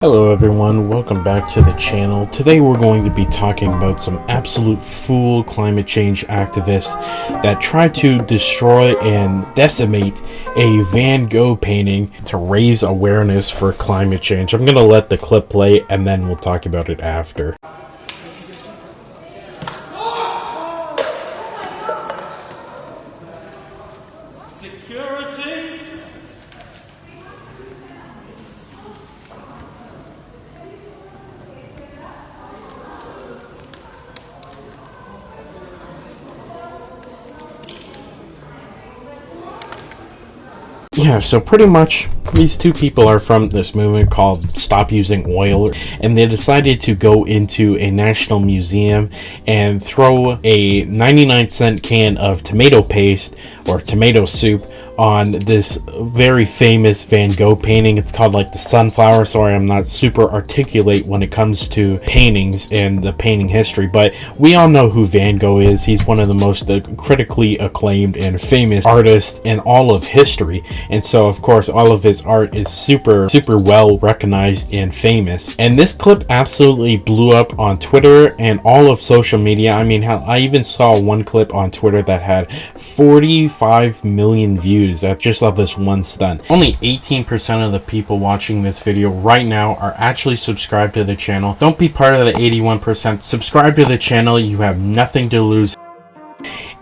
Hello everyone, welcome back to the channel. Today we're going to be talking about some absolute fool climate change activists that try to destroy and decimate a Van Gogh painting to raise awareness for climate change. I'm going to let the clip play and then we'll talk about it after. Security. Yeah, so pretty much these two people are from this movement called Stop Using Oil, and they decided to go into a national museum and throw a 99-cent can of tomato paste or tomato soup on this very famous Van Gogh painting. It's called like the Sunflower. Sorry, I'm not super articulate when it comes to paintings and the painting history, but we all know who Van Gogh is. He's one of the most critically acclaimed and famous artists in all of history, and so of course all of his art is super well recognized and famous. And this clip absolutely blew up on Twitter and all of social media. I mean, I even saw one clip on Twitter that had 45 million views just of this one stunt. Only 18% of the people watching this video right now are actually subscribed to the channel. Don't be part of the 81%. Subscribe to the channel. You have nothing to lose.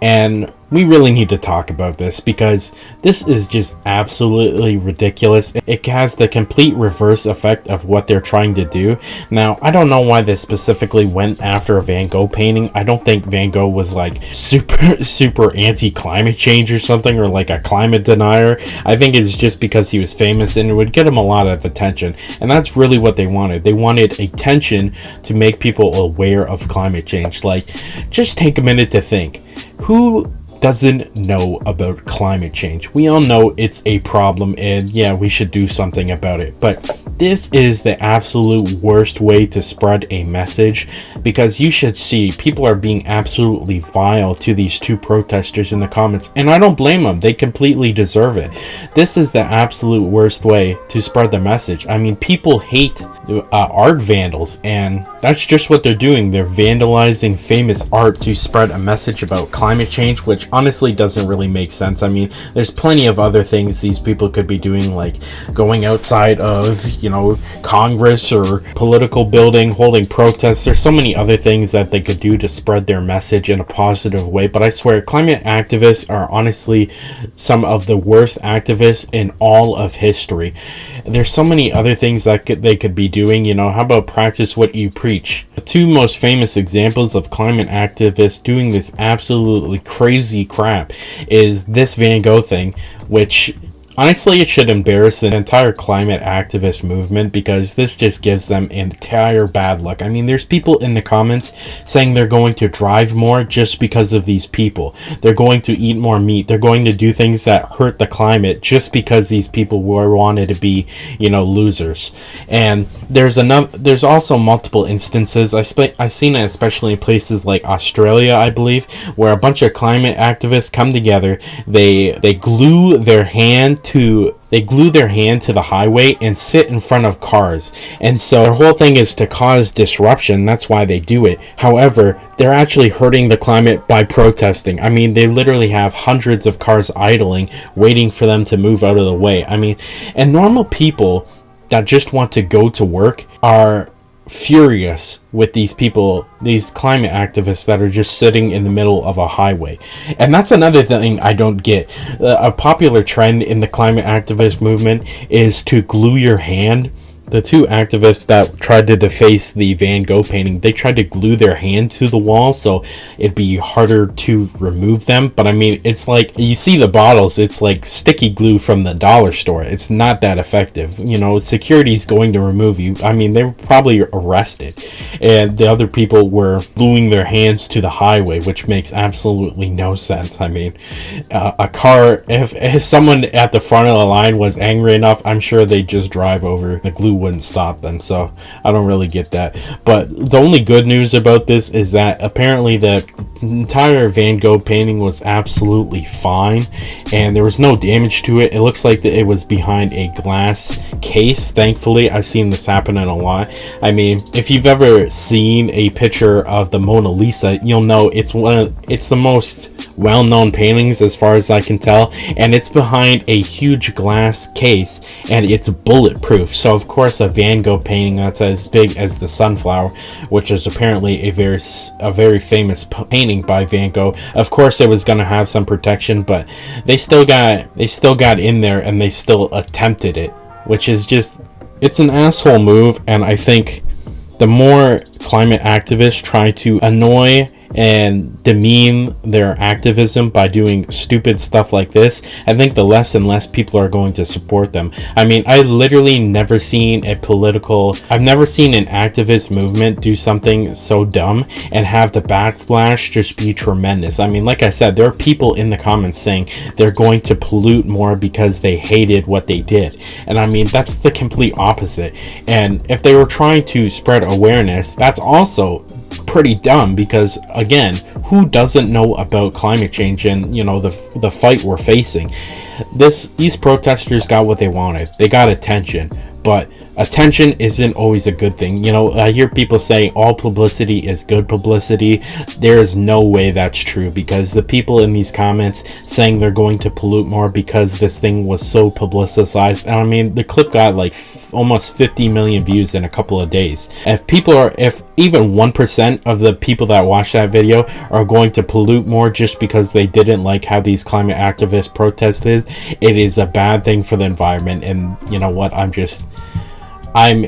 And we really need to talk about this because this is just absolutely ridiculous. It has the complete reverse effect of what they're trying to do. Now, I don't know why they specifically went after a Van Gogh painting. I don't think Van Gogh was like super anti-climate change or something, or like a climate denier. I think it was just because he was famous and it would get him a lot of attention. And that's really what they wanted. They wanted attention to make people aware of climate change. Like, just take a minute to think. Who doesn't know about climate change? We all know it's a problem, and yeah, we should do something about it. But this is the absolute worst way to spread a message, because you should see people are being absolutely vile to these two protesters in the comments, and I don't blame them. They completely deserve it. This is the absolute worst way to spread the message. I mean, people hate art vandals, and that's just what they're doing. They're vandalizing famous art to spread a message about climate change, which honestly doesn't really make sense. I mean, there's plenty of other things these people could be doing, like going outside of, Congress or political building, holding protests. There's so many other things that they could do to spread their message in a positive way. But I swear, climate activists are honestly some of the worst activists in all of history. There's so many other things that they could be doing. How about practice what you preach? The two most famous examples of climate activists doing this absolutely crazy crap is this Van Gogh thing, which honestly, it should embarrass the entire climate activist movement, because this just gives them entire bad luck. I mean, there's people in the comments saying they're going to drive more just because of these people. They're going to eat more meat. They're going to do things that hurt the climate just because these people wanted to be, losers. And there's also multiple instances. I've seen it especially in places like Australia, I believe, where a bunch of climate activists come together. They glue their hand to the highway and sit in front of cars. And so their whole thing is to cause disruption. That's why they do it. However, they're actually hurting the climate by protesting. I mean, they literally have hundreds of cars idling, waiting for them to move out of the way. I mean, and normal people that just want to go to work are furious with these people, these climate activists that are just sitting in the middle of a highway. And that's another thing I don't get. A popular trend in the climate activist movement is to glue your hand. The two activists that tried to deface the Van Gogh painting, they tried to glue their hand to the wall so it'd be harder to remove them. But I mean, it's like, you see the bottles, it's like sticky glue from the dollar store. It's not that effective. Security's going to remove you. I mean, they were probably arrested. And the other people were gluing their hands to the highway, which makes absolutely no sense. I mean, a car, if someone at the front of the line was angry enough, I'm sure they'd just drive over the glue wouldn't stop them. So I don't really get that. But the only good news about this is that apparently the entire Van Gogh painting was absolutely fine, and there was no damage to it. It looks like that it was behind a glass case. Thankfully, I've seen this happen a lot. I mean, if you've ever seen a picture of the Mona Lisa, you'll know it's the most well-known paintings as far as I can tell, and it's behind a huge glass case, and it's bulletproof. So of course a Van Gogh painting that's as big as the sunflower, which is apparently a very famous painting by Van Gogh, of course it was going to have some protection, but they still got in there and they still attempted it, which is just, it's an asshole move. And I think the more climate activists try to annoy and demean their activism by doing stupid stuff like this, I think the less and less people are going to support them. I mean, I've literally never seen an activist movement do something so dumb and have the backlash just be tremendous. I mean, like I said, there are people in the comments saying they're going to pollute more because they hated what they did. And I mean, that's the complete opposite. And if they were trying to spread awareness, that's also pretty dumb, because again, who doesn't know about climate change and, you know, the fight we're facing? These protesters got what they wanted. They got attention, but attention isn't always a good thing. You know, I hear people say all publicity is good publicity. There is no way that's true, because the people in these comments saying they're going to pollute more because this thing was so publicized, and I mean, the clip got like almost 50 million views in a couple of days. If even 1% of the people that watch that video are going to pollute more just because they didn't like how these climate activists protested, it is a bad thing for the environment. And you know what, I'm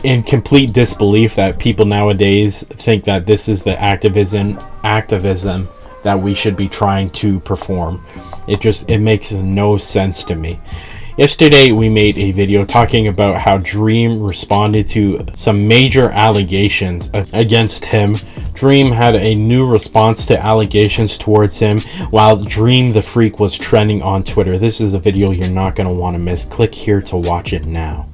in complete disbelief that people nowadays think that this is the activism that we should be trying to perform. It makes no sense to me. Yesterday we made a video talking about how Dream responded to some major allegations against him. Dream had a new response to allegations towards him, while Dream the Freak was trending on Twitter. This is a video you're not going to want to miss. Click here to watch it now.